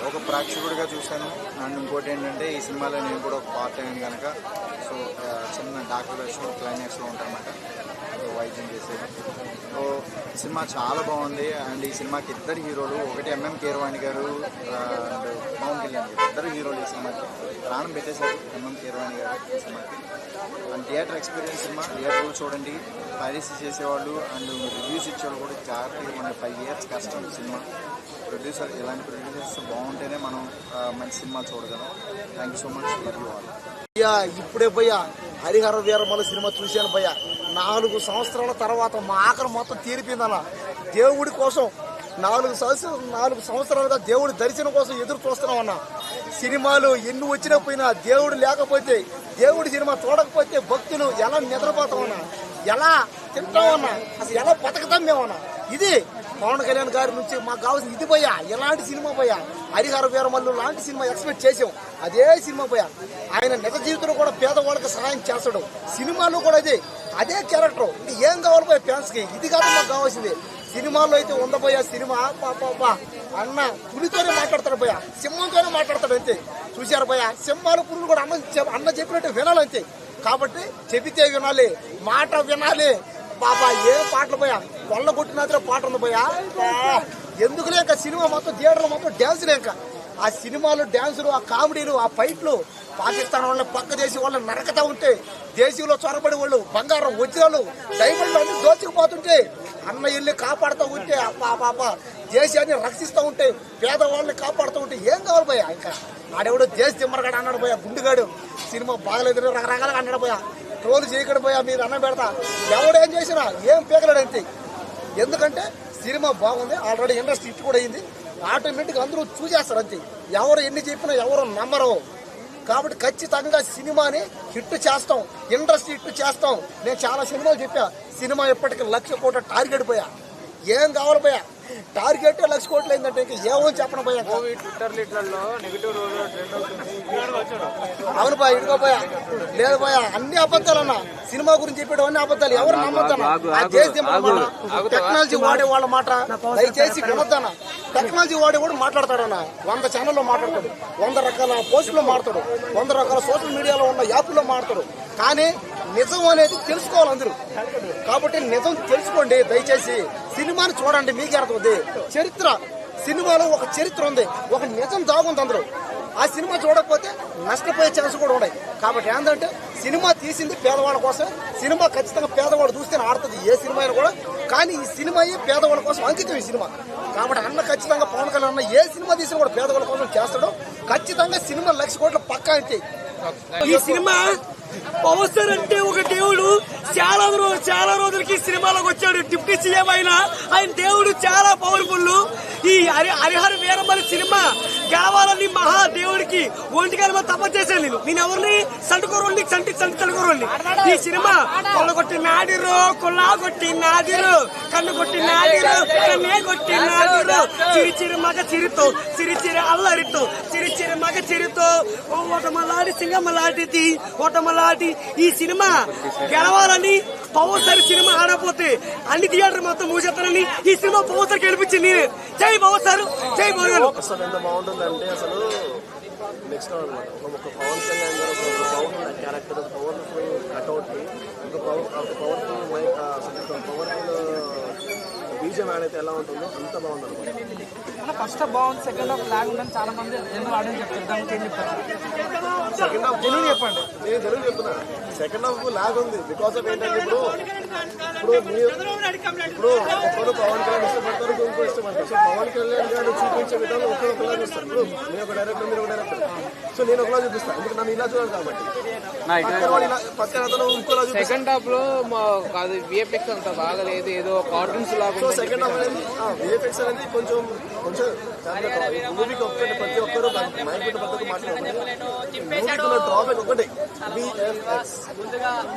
ఒక ప్రేక్షకుడిగా చూశాను. అండ్ ఇంకోటి ఏంటంటే ఈ సినిమాలో నేను కూడా ఒక పార్ట్ అయ్యాను కనుక సో చిన్న డాక్టర్ వేషం క్లైమాక్స్లో ఉంటానమాట. సో వైద్యం చేసేది. సో సినిమా చాలా బాగుంది. అండ్ ఈ సినిమాకి ఇద్దరు హీరోలు, ఒకటి ఎంఎం కీరవాణి గారు అండ్ పవన్ కళ్యాణ్ గారు, ఇద్దరు హీరోలు ఈ సినిమాకి ప్రాణం పెట్టేశారు. ఎంఎం కీరవాణి గారు ఈ సినిమాకి. అండ్ థియేటర్ ఎక్స్పీరియన్స్ సినిమా థియేటర్లో చూడండి. పైరసీ చేసేవాళ్ళు అండ్ రివ్యూస్ ఇచ్చేవాళ్ళు కూడా జాగ్రత్తగా మన 5 years కష్టం సినిమా. ప్రొడ్యూసర్ ఇలాంటి ప్రొడ్యూసర్స్ బాగుంటేనే మనం మంచి సినిమా చూడగలం. Thank you so much. Love you all. ఇప్పుడే భయ్యా హరిహర వీరమల సినిమా చూశాను భయ్యా. 4 సంవత్సరాల తర్వాత మా ఆఖరి మొత్తం తీరిపోయిందన్న. దేవుడి కోసం 4 సంవత్సరాలుగా దేవుడి దర్శనం కోసం ఎదురు చూస్తున్నాం అన్న. సినిమాలు ఎన్ని వచ్చినా పోయినా దేవుడు లేకపోతే, దేవుడి సినిమా చూడకపోతే భక్తులు ఎలా నిద్రపోతామన్నా, ఎలా తింటామన్నా, అసలు ఎలా బతకతాం మేమన్నా. ఇది పవన్ కళ్యాణ్ గారి నుంచి మాకు కావాల్సింది ఇది భయ్యా. ఎలాంటి సినిమా భయ్యా, హరిహర వీరమల్లు లాంటి సినిమా ఎక్స్పెక్ట్ చేసాం. అదే సినిమా భయ్యా. ఆయన నిజ జీవితంలో కూడా పేదవాళ్ళకి సహాయం చేస్తాడు. సినిమాలో కూడా అదే క్యారెక్టర్. ఏం కావాలి పోయా ఫ్యాన్స్ కి, ఇది కాదు మాకు కావాల్సింది. సినిమాల్లో అయితే ఉండబోయా సినిమా పాపా అన్న పులితోనే మాట్లాడతాడు భయ్యా, సింహంతోనే మాట్లాడతాడు అంతే. చూశారు భయ్యా, సింహాలు పురులు కూడా అన్న చెప్పినట్టు వినాలి అంతే. కాబట్టి చెబితే వినాలి, మాట వినాలి. బాబా ఏ పాటలు పోయా, కొల్ల కొట్టినదిలో పాట ఉంది పోయా. ఎందుకులే ఇంకా సినిమా మొత్తం థియేటర్లో మొత్తం డ్యాన్సులే. ఇంకా ఆ సినిమాలు డ్యాన్సులు, ఆ కామెడీలు, ఆ ఫైట్లు, పాకిస్తాన్ వాళ్ళని పక్క దేశం వాళ్ళని నరకతా ఉంటే, దేశంలో చొరబడి వాళ్ళు బంగారం వజ్రాలు డైమండ్లు అన్ని దోచుకుపోతుంటే అన్న వెళ్ళి కాపాడుతూ ఉంటే, పాప దేశాన్ని రక్షిస్తూ ఉంటే, పేదవాళ్ళని కాపాడుతూ ఉంటే ఏం కావాలి పోయా. ఇంకా ఆడెవడో దేశ తిమ్మరగాడు అన్నాడు పోయా, గుండుగాడు సినిమా బాగలేదు రకరకాలుగా అన్నాడు పోయా. ట్రోల్ చేయకుండా పోయా, మీరు అన్నం పెడతా ఎవడేం చేసినా ఏం పీకలేడు అంతే. ఎందుకంటే సినిమా బాగుంది, ఆల్రెడీ ఇండస్ట్రీ హిట్ కూడా అయింది. ఆటోమేటిక్గా అందరూ చూసేస్తారు అంతే. ఎవరు ఎన్ని చెప్పినా ఎవరు నమ్మరు. కాబట్టి ఖచ్చితంగా సినిమాని హిట్ చేస్తాం, ఇండస్ట్రీ హిట్ చేస్తాం. నేను చాలా సినిమాలు చెప్పా, సినిమా ఇప్పటికి 1,00,000 కోట్ల టార్గెట్ పోయా. ఏం కావాలి పోయా, టార్గెట్ 1,00,000 కోట్లు అయిందంటే ఇంకా ఏమో చెప్పను పోయా. అవును పోయా, ఇదిగో పోయా. లేదు పోయా, అన్ని అబద్ధాలు అన్న. సినిమా గురించి చెప్పాడు అన్ని అబద్ధాలు. ఎవరు నమ్మొద్దన్న. టెక్నాలజీ వాడే వాళ్ళ మాట దయచేసి వినొద్దన్న. టెక్నాలజీ వాడే కూడా మాట్లాడతాడన్న. 100 ఛానల్లో మాట్లాడతాడు, 100 రకాల పోస్టులో మాట్లాడతాడు, 100 రకాల సోషల్ మీడియాలో ఉన్న యాప్లో మాట్లాడతాడు. కానీ నిజం అనేది తెలుసుకోవాలి అందరూ. కాబట్టి నిజం తెలుసుకోండి దయచేసి. సినిమాని చూడండి, మీకే అర్థమవుతుంది. చరిత్ర సినిమాలో ఒక చరిత్ర ఉంది, ఒక నిజం దాగుంది అందరూ. ఆ సినిమా చూడకపోతే నష్టపోయే ఛాన్స్ కూడా ఉన్నాయి. కాబట్టి ఏంటంటే సినిమా తీసింది పేదవాళ్ళ కోసం. సినిమా ఖచ్చితంగా పేదవాళ్ళు చూస్తేనే ఆడుతుంది ఏ సినిమా అయినా కూడా. కానీ ఈ సినిమా పేదవాళ్ళ కోసం అంకితం ఈ సినిమా. కాబట్టి అన్న ఖచ్చితంగా పవన్ కళ్యాణ్ అన్న ఏ సినిమా తీసినా కూడా పేదవాళ్ళ కోసం చేస్తాడు. ఖచ్చితంగా సినిమా 1,00,000 కోట్ల పక్కా అంతే. ఈ సినిమా పవర్ స్టార్ అంటే ఒక దేవుడు. చాలా రోజులకి సినిమాలోకి వచ్చాడు. డిప్యూటీ సీఎం అయినా ఆయన దేవుడు చాలా పవర్ఫుల్. ఈ హరిహర వీరమల్లి సినిమా గెలవాలని మహాదేవుడికి ఒంటికాల తపస్సు చేశాను. నేను ఎవరిని సంటుకోరోళ్ళని సంటుకోరోళ్ళని. ఈ సినిమా కొల్లగొట్టి నాడిరు, కొల్లాగొట్టి నాదిరు, కన్ను కొట్టి నాడిరు, కన్నే కొట్టి నాదిరు. చిరిచిరి మగ చిరితో, చిరిచిరి అల్లరితో, చిరిచిరి మగ చిరితో, ఓటమలాడి సింగమలాంటిది ఓటమలాడి. ఈ సినిమా గెలవాలని పవర్ స్టార్ సినిమా ఆడపోతే అన్ని థియేటర్ మొత్తం మూసేస్తానని ఈ సినిమా పవర్ స్టార్ గెలిపించింది. జై పవర్ స్టార్, జై పవన్ గారు. అసలు ఎంత బాగుంటుందంటే అసలు నెక్స్ట్ అనమాట. ఒక పవన్ కళ్యాణ్ గారు పవర్ఫుల్ క్యారెక్టర్, పవర్ఫుల్ కట్అవుట్, ఒక పవర్ఫుల్ మైక్, అసలు పవర్ఫుల్ బీజం యాడ్ అయితే ఎలా ఉంటుందో అంత బాగుంది అనమాట. ఫస్ట్ హాఫ్ బాగుంది, సెకండ్ హాఫ్ లాగ్ ఉందని చాలా మంది జనరల్ ఆడియన్స్ చెప్తారు. దానికి ఏం చెప్తారు? సెకండ్ హాఫ్ తెలుగు చెప్పండి. నేను తెలుగు చెప్తున్నా. సెకండ్ హాఫ్ లాగ్ ఉంది. బికాస్ ఆఫ్ ఏంటంటే ఇప్పుడు ఒకరు పవన్ కళ్యాణ్ ఇష్టపడతారు, ఇంకో ఇష్టపడతారు. సో పవన్ కళ్యాణ్ గారు చూపించే విధానం ఒకలా చూస్తారు. ఇప్పుడు నేను ఒక డైరెక్టర్, మీరు ఒక డైరెక్టర్. సో నేను ఒకలా చూపిస్తాను, ఎందుకు నన్ను ఇలా చూడాలి కాబట్టి. పక్కన అతను ఇంకోలా చూపిస్తాను. సెకండ్ హాఫ్ లో కాదు విఎఫ్ఎక్స్ అంత బాగలేదు, ఏదో కార్టూన్స్ లాగా. సో సెకండ్ హాఫ్ అనేది విఎఫ్ఎక్స్ అనేది కొంచెం మూవీకి ఒక్కటి ప్రతి ఒక్కరు మైండ్ పెట్టి పద్ధతి మాట్లాడుతున్నారు. మూవీకి డ్రాబ్యాక్ ఒకటే విఎఫ్ఎక్స్.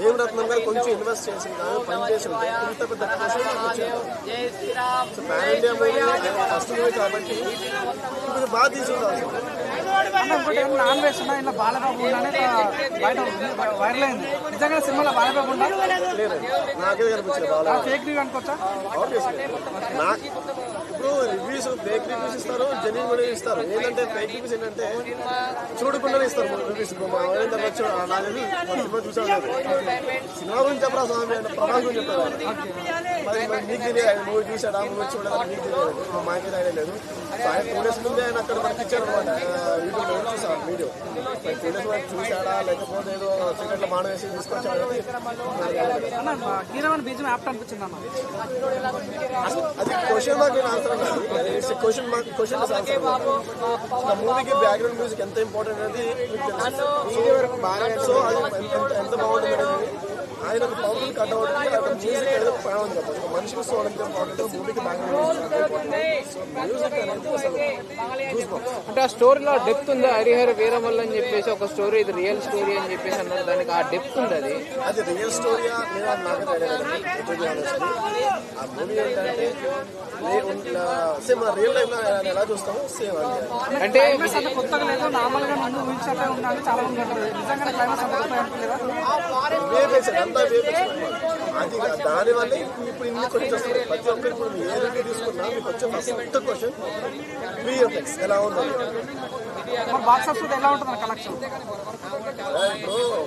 ఏం రత్నం గారు కొంచెం ఇన్వెస్ట్ చేసి పని చేసి ఇంత పెద్ద pan India movie first movie కాబట్టి ఇది బాగా తీసుకుంటారు. ఇంకోటి నాన్ వేస్ట్ ఉన్నా ఇలా బాలబాబు ఉండనే బయట వైరల్ అయింది. నిజంగా సినిమాలో బాలబాబు ఉందా? లేదు, నాకే కనిపించింది. ఫేక్ న్యూస్ అనుకోవచ్చా? ఆబ్వియస్లీ ఇప్పుడు రివ్యూస్ ఫేక్ రివ్యూస్ ఇస్తారు, జెన్యున్ కూడా ఇస్తారు. ఏంటంటే ఫేక్ రివ్యూస్ ఏంటంటే చూడకుండానే ఇస్తారు రివ్యూస్. మా నాలుగు సినిమా చూసాను, సినిమా గురించి చెప్పరా స్వామి అంటే ప్రభాస్ గురించి చెప్పారు. మరి మీకు తెలియదు మూవీ చూసాడు, ఆ మూవీ చూడాలని మీకు తెలియదు, మాకే ఐడియా లేదు. ఆయన 2 days ముందే ఆయన అక్కడ మనకి ఇచ్చారు అనమాట. యూట్యూబ్లో చూసాను వీడియో. 2 days వరకు చూసాడా లేకపోతే ఏదో సిగరెట్లో బాణ వేసి తీసుకొచ్చాడు. హీరోయిన్ బీజం యాప్ట్ అనిపించింది అన్న. అది క్వశ్చన్ మార్క్ ఆన్సర్ అన్నది. Question mark question answer. మూవీకి బ్యాక్గ్రౌండ్ మ్యూజిక్ ఎంత ఇంపార్టెంట్ అనేది మీకు తెలుసు. సో అది ఎంత బాగుంటుంది అనేది ఆయన పవర్ఫుల్ కట్ అవుట్ మ్యూజిక్ అనేది బాగుంది కదా. ఒక మనిషికి సో ఎంత ఇంపార్టెంట్ మూవీకి బ్యాక్గ్రౌండ్ మ్యూజిక్ అనేది అసలు అంటే ఆ స్టోరీలో డెప్త్ ఉందా? హరిహర వీరమల్లు అని చెప్పేసి ఒక స్టోరీ, ఇది రియల్ స్టోరీ అని చెప్పేసి అన్నారు. దానికి ఆ డెప్త్ ఉంది. అది రియల్ స్టోరీయా లేదా నాకు ఐడియా లేదు. ఆ మూవీ ఏంటంటే సేమ్ రియల్ లైఫ్ లో ఎలా చూస్తామో సేమ్ అంటే కొత్తగా లేదు, నార్మల్ గా ముందు ఊహించాలే ఉండాలి చాలా మంది అంటారు. నిజంగానే క్లైమాక్స్ అంతా అది దానివల్ల ఇప్పుడు ఇన్ని క్వశ్చన్స్ వస్తాయి. ప్రతి ఒక్కరు ఇప్పుడు ఏ రివ్యూ తీసుకున్నా మీకు వచ్చే ఫస్ట్ క్వశ్చన్ VFX ఎలా ఉంది. బాక్స్ ఆఫీస్ ఎలా ఉంటుంది కలెక్షన్?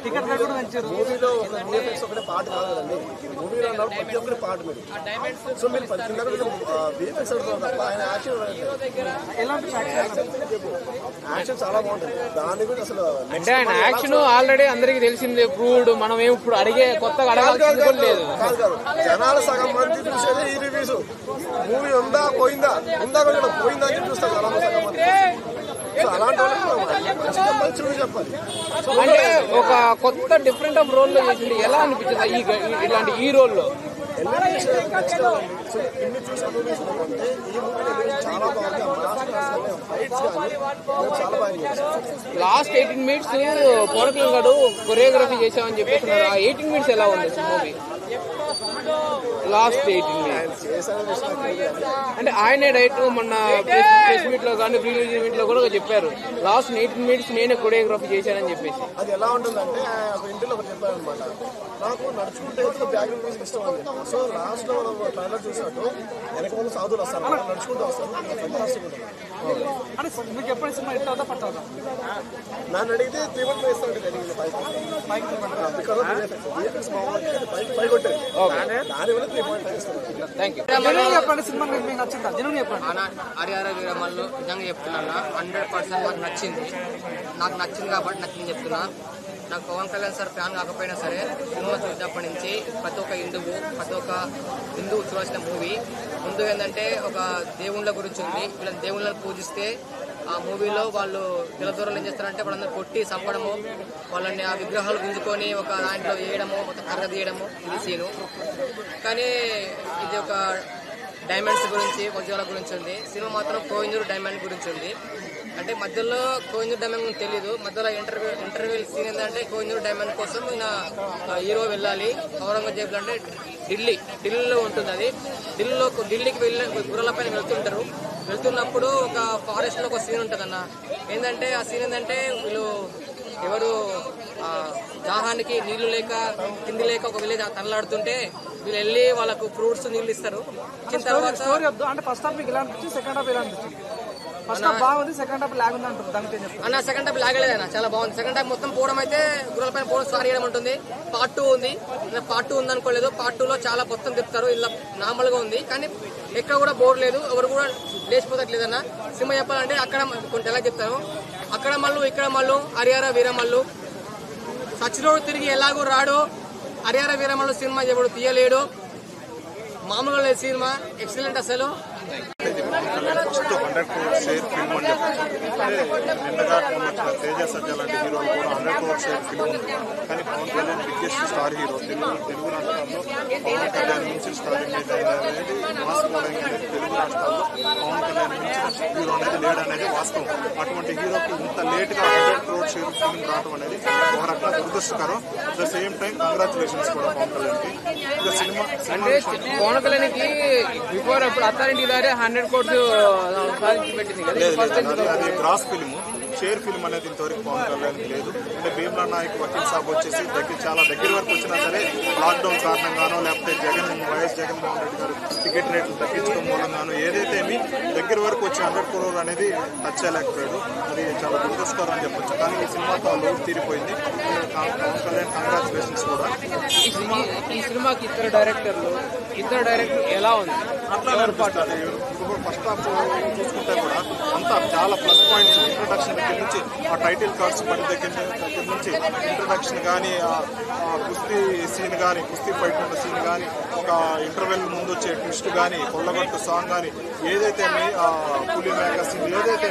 టికెట్ రేట్ కూడా పెంచారు. మూవీలో ఒక VFX ఒకటే పార్ట్ కాదు కదండి, మూవీలో ఉన్నప్పుడు ప్రతి ఒక్కరి పార్ట్ మీరు. సో మీరు కింద VFX అడుగుతారు తప్ప ఆయన యాక్షన్ చాలా బాగుంటుంది. దాని గురించి అసలు అంటే ఆయన యాక్షన్ ఆల్రెడీ అందరికి తెలిసిందే, ప్రూవ్డ్. మనం ఏం ఇప్పుడు అడిగే కొత్తగా అడగాల్సింది కూడా లేదు. కాదు జనాలు సగం మంది చూసేది ఈ రివ్యూస్. మూవీ ఉందా పోయిందా, ఉందా కూడా పోయిందా అని చూస్తారు జనాలు సగం మంది. సో అలాంటి వాళ్ళకి చూడు చెప్పాలి. అంటే ఒక కొత్త డిఫరెంట్ ఆఫ్ రోల్ లో చేసింది. ఎలా అనిపించింది ఇలాంటి ఈ రోల్ లో? ఇన్ని చూసిన మూవీస్ అంటే ఈ మూవీ చాలా బాగుంది. ఫైట్స్ కానీ చాలా బాగా. లాస్ట్ 18 minutes పవన్ కళ్యాణ్ గారు కొరియోగ్రఫీ చేశామని చెప్పేస్తున్నారు. ఆ 18 minutes ఎలా ఉంది మూవీ? లాస్ట్ 18 minutes అంటే ఆయనే డైరెక్ట్ మొన్న ప్రెస్ మీట్ లో కానీ రిలీజ్ మీట్ లో కూడా చెప్పారు. లాస్ట్ 18 minutes నేనే కొరియోగ్రఫీ చేశానని చెప్పేసి. అది ఎలా ఉంటుందంటే ఒక ఇంటిలో ఒకటి చెప్పారు అనమాట, నాకు నడుచుకుంటే బ్యాక్గ్రౌండ్ మ్యూజిక్ ఇష్టం అండి. సో లాస్ట్ లో మనం ట్రైలర్ చూసినట్టు వెనక వాళ్ళు సాధువులు వస్తారు, నడుచుకుంటూ వస్తారు. మీకు ఎప్పుడు సినిమా హిట్ అవుతా పట్టవుతా? నన్ను అడిగితే 3 months వేస్తాను బికాస్ పై కొట్టారు. దానివల్ల 3.5 ఇస్తాను. చెప్పండి సినిమా మీకు నచ్చిందా? జనం చెప్పండి. హరిహర వీరమల్లు నిజంగా చెప్తున్నా 100% నాకు నచ్చింది. నాకు నచ్చింది కాబట్టి నచ్చింది చెప్తున్నా. నాకు పవన్ కళ్యాణ్ సార్ ఫ్యాన్ కాకపోయినా సరే సినిమా చూసినప్పటి నుంచి ప్రతి ఒక్క హిందువు చూడాల్సిన మూవీ. ముందు ఏంటంటే ఒక దేవుళ్ళ గురించి ఉంది. వీళ్ళని దేవుళ్ళని పూజిస్తే ఆ మూవీలో వాళ్ళు పిల్లదూరం ఏం చేస్తారంటే వాళ్ళందరూ కొట్టి చంపడము, వాళ్ళని ఆ విగ్రహాలు గుంజుకొని ఒక దాంట్లో వేయడము, మొత్తం కర్ర తీయడము, ఇది సీను. కానీ ఇది ఒక డైమండ్స్ గురించి, వజ్రాల గురించి ఉంది. సినిమా మాత్రం కోహినూర్ డైమండ్ గురించి ఉంది. అంటే మధ్యలో కోహినూర్ డైమండ్ తెలియదు. మధ్యలో ఇంటర్వ్యూ సీన్ ఏంటంటే కోహినూర్ డైమండ్ కోసం ఈయన హీరో వెళ్ళాలి. ఔరంగజేబులో అంటే ఢిల్లీలో ఉంటుంది. అది ఢిల్లీకి వెళ్ళి గుర్రాల పైన వెళ్తున్నప్పుడు ఒక ఫారెస్ట్ లో ఒక సీన్ ఉంటుంది అన్న. ఏంటంటే ఆ సీన్ ఏంటంటే వీళ్ళు ఎవరు దాహానికి నీళ్లు లేక తిండి లేక ఒక విలేజ్ తనలాడుతుంటే వీళ్ళు వెళ్ళి వాళ్ళకు ఫ్రూట్స్ నీళ్లు ఇస్తారు. ఇచ్చిన తర్వాత అంటే ఫస్ట్ హాఫ్ మీకు ఇలా అనిపించింది, సెకండ్ హాఫ్ ఇలా అనిపించింది? ఫస్ట్ హాఫ్ బాగుంది, సెకండ్ హాఫ్ లాగ్ ఉంది అంటారు. దానికి అన్న సెకండ్ హాఫ్ లాగలేదన్న, చాలా బాగుంది. సెకండ్ హాఫ్ మొత్తం పోవడం అయితే గుర్రాల పైన పోవడం స్టార్ట్ చేయడం ఉంటుంది. పార్ట్ 2 ఉంది. పార్ట్ 2 ఉంది అనుకోలేదు. పార్ట్ 2లో చాలా మొత్తం తిప్పుతారు. ఇలా నార్మల్ గా ఉంది కానీ ఎక్కడ కూడా బోర్ లేదు, ఎవరు కూడా లేచిపోతట్లేదన్న. సినిమా చెప్పాలంటే అక్కడ కొంచెం ఎలా చెప్తాను, అక్కడ మళ్ళు ఇక్కడ మళ్ళు హరిహర వీరమల్లు సచ్చినోడు తిరిగి ఎలాగో రాడు. హరిహర వీరమల్లు సినిమా ఎవడు తీయలేడు. మామూలుగా లేదు సినిమా, ఎక్సలెంట్ అసలు. ఫస్ట్ 100 crore షేర్ ఫిల్మ్ అని చెప్పచ్చు. నిన్నగా వచ్చిన తేజ సజ్జ లాంటి హీరోలు కూడా 100 crore షేర్ ఫిల్మ్ ఉంది. కానీ Pawan Kalyan biggest star hero. Telugu రాష్ట్రాల్లో పవన్ కళ్యాణ్ మించిన స్టార్ ఇమేజ్ అనేది వాస్తవం. తెలుగు రాష్ట్రాల్లో పవన్ కళ్యాణ్ మించిన హీరో అనేది లేడనేది వాస్తవం. అటువంటి హీరోకి ఇంత లేట్ గా 100 crore షేర్ ఫిల్మ్ రావడం అనేది ఒక రకంగా దురదృష్టకరం. At the same time congratulations కూడా పవన్ కళ్యాణ్ కి. ఇక సినిమా పవన్ కళ్యాణ్ కి బిఫోర్ అప్పుడు అత్తారింటి దారే 100 crores సాధించి పెట్టింది కదా. అది గ్రాస్ ఫిల్మ్. షేర్ ఫిల్మ్ అనేది ఇంతవరకు పవన్ కళ్యాణ్ లేదు. అంటే భీమ్లా నాయక్ వకీల్ సాబ్ వచ్చేసి చాలా దగ్గర వరకు వచ్చినా సరే లాక్డౌన్ కారణంగానో లేకపోతే వైఎస్ జగన్మోహన్ రెడ్డి గారు టికెట్ రేట్లు తగ్గించడం మూలంగానో ఏదైతే దగ్గర వరకు వచ్చి 100 crore అనేది టచ్ చేయలేకపోయాడు. అది చాలా దురదృష్టకరం అని చెప్పొచ్చు. కానీ ఈ సినిమాతో లోటు తీరిపోయింది. పవన్ కళ్యాణ్ కంగ్రాచులేషన్స్ కూడా. ఈ సినిమాకి ఇద్దరు డైరెక్టర్లు ఎలా ఉంది? అట్లా అనిపిస్తుంది. ఇప్పుడు ఫస్ట్ హాఫ్ చూసుకుంటే కూడా అంతా చాలా ప్లస్ పాయింట్స్. ఇంట్రడక్షన్ దగ్గర నుంచి ఆ టైటిల్ కార్డ్స్ పడి దగ్గర నుంచి ఇంట్రడక్షన్ కానీ, కుస్తీ సీన్ కానీ, కుస్తీ ఫైట్ ఉన్న సీన్ కానీ, ఒక ఇంటర్వెల్ ముందు వచ్చే ట్విస్ట్ కానీ, కొల్లగొట్టు సాంగ్ కానీ, ఏదైతే పులి మేక సీన్ ఏదైతే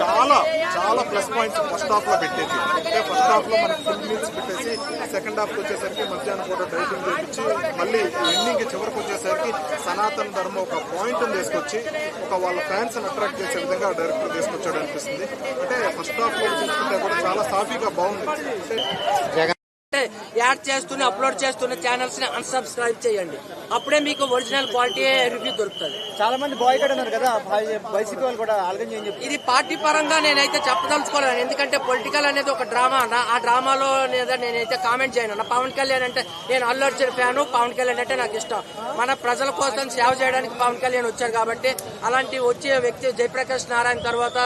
చాలా చాలా ప్లస్ పాయింట్స్ ఫస్ట్ హాఫ్ లో పెట్టేసి, అంటే ఫస్ట్ హాఫ్ లో మనకి ఫుల్ మీల్స్ పెట్టేసి సెకండ్ హాఫ్ వచ్చేసరికి మధ్యాహ్నం పూట డైటింగ్ చేయించి మళ్ళీ ఎండింగ్ చివరికి వచ్చేసరికి సనాతన ధర్మం ఒక పాయింట్ తీసుకొచ్చి వాళ్ళ ఫ్యాన్స్ అట్రాక్ట్ చేసే విధంగా డైరెక్టర్ తీసుకొచ్చాడు అనిపిస్తుంది. అంటే ఫస్ట్ హాఫ్ లో చూసుకుంటే కూడా చాలా సాఫీగా బాగుంది. యాడ్ చేస్తున్న అప్లోడ్ చేస్తున్న ఛానల్స్ ని అన్సబ్స్క్రైబ్ చేయండి. అప్పుడే మీకు ఒరిజినల్ క్వాలిటీ రివ్యూ దొరుకుతుంది. చాలా మంది బాయ్కాట్ అన్నారు కదా, వైసీపీ వాళ్ళు కూడా ఆల్గం చేయని చెప్పి. ఇది పార్టీ పరంగా నేనైతే చెప్పదలుచుకోలేను. ఎందుకంటే పొలిటికల్ అనేది ఒక డ్రామా అన్న. ఆ డ్రామాలో నేనైతే కామెంట్ చేయను అన్న. పవన్ కళ్యాణ్ అంటే నేను అల్లు అర్జున్ ఫ్యాను. పవన్ కళ్యాణ్ అంటే నాకు ఇష్టం. మన ప్రజల కోసం సేవ చేయడానికి పవన్ కళ్యాణ్ వచ్చారు కాబట్టి అలాంటి వచ్చే వ్యక్తి జయప్రకాష్ నారాయణ తర్వాత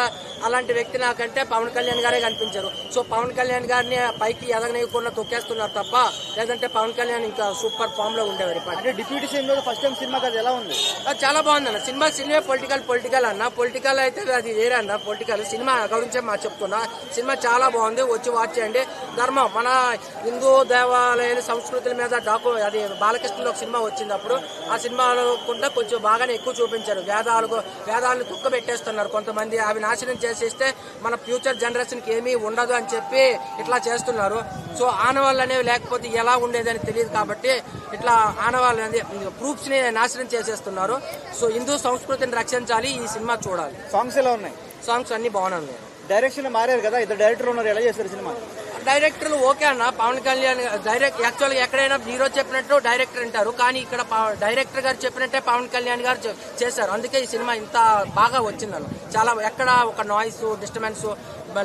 అలాంటి వ్యక్తి నాకంటే పవన్ కళ్యాణ్ గారే కనిపించారు. సో పవన్ కళ్యాణ్ గారిని పైకి ఎదగనీయకుండా తొక్కేస్తున్నారు తప్ప, లేదంటే పవన్ కళ్యాణ్ ఇంకా సూపర్ ఫామ్ లో ఉండేవారు. అంటే deputy CM first time cinema కదా, ఎలా ఉంది? చాలా బాగుంది అన్న. సినిమా పొలిటికల్ అన్న. పొలిటికల్ అయితే అది వేరే అన్న. పొలిటికల్ సినిమా గురించే మా చెప్తున్నా. సినిమా చాలా బాగుంది, వచ్చి వాచ్ చేయండి. ధర్మం మన హిందూ దేవాలయాల సంస్కృతుల మీద అది బాలకృష్ణలో ఒక సినిమా వచ్చింది. అప్పుడు ఆ సినిమాలో కూడా కొంచెం బాగానే ఎక్కువ చూపించారు. వేదాలను తుక్క పెట్టేస్తున్నారు కొంతమంది. అవి నాశనం చేసేస్తే మన ఫ్యూచర్ జనరేషన్ కి ఏమీ ఉండదు అని చెప్పి ఇట్లా చేస్తున్నారు. సో ఆనవాళ్ళు అనేవి లేకపోతే ఎలా ఉండేదని తెలియదు కాబట్టి ఇట్లా ఆనవాళ్ళు అనేది ప్రూఫ్స్ ని నాశనం చేసేస్తున్నారు. సో హిందూ సంస్కృతిని రక్షించాలి. ఈ సినిమా చూడాలి. సాంగ్స్ ఎలా ఉన్నాయి? సాంగ్స్ అన్ని బాగున్నాయి. డైరెక్షన్ మారారు కదా, ఇద్దరు డైరెక్టర్ ఉన్నారు, ఎలా చేస్తారు సినిమా? డైరెక్టర్లు ఓకే అన్న. పవన్ కళ్యాణ్ యాక్చువల్ గా ఎక్కడైనా హీరో చెప్పినట్టు డైరెక్టర్ అంటారు, కానీ ఇక్కడ డైరెక్టర్ గారు చెప్పినట్టే పవన్ కళ్యాణ్ గారు చేశారు. అందుకే ఈ సినిమా ఇంత బాగా వచ్చిందన్న. చాలా ఎక్కడ ఒక నాయిస్ డిస్టర్బెన్స్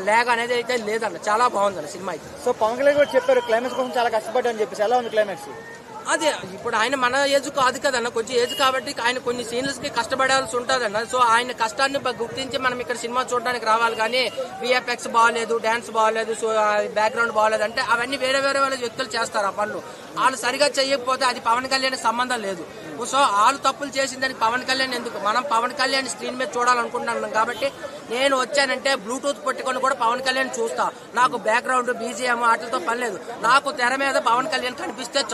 లేగ్ అనేది అయితే లేదన్న. చాలా బాగుందన్న సినిమా అయితే. సో పవన్ కళ్యాణ్ గారు చెప్పారు క్లైమాక్స్ కోసం చాలా కష్టపడ్డా అని చెప్పేసి, ఎలా ఉంది క్లైమాక్స్? అదే ఇప్పుడు ఆయన మన ఏజ్ కాదు కదన్న, కొంచెం ఏజ్ కాబట్టి ఆయన కొన్ని సీన్స్ కి కష్టపడాల్సి ఉంటదన్న. సో ఆయన కష్టాన్ని గుర్తించి మనం ఇక్కడ సినిమా చూడడానికి రావాలి. కానీ విఎఫ్ఎక్స్ బాగాలేదు, డాన్స్ బాగాలేదు, సో బ్యాక్గ్రౌండ్ బాగాలేదు అంటే అవన్నీ వేరే వాళ్ళ వ్యక్తులు చేస్తారు ఆ పనులు. వాళ్ళు సరిగా చేయకపోతే అది పవన్ కళ్యాణ్ సంబంధం లేదు. సో వాళ్ళు తప్పులు చేసిందని పవన్ కళ్యాణ్ ఎందుకు? మనం పవన్ కళ్యాణ్ స్క్రీన్ మీద చూడాలనుకుంటున్నాం కాబట్టి నేను వచ్చానంటే బ్లూటూత్ పెట్టుకొని కూడా పవన్ కళ్యాణ్ చూస్తా. నాకు బ్యాక్గ్రౌండ్ బీజిఎం వాటితో పని లేదు. నాకు తెర మీద పవన్ కళ్యాణ్ కనిపిస్తే చాలు.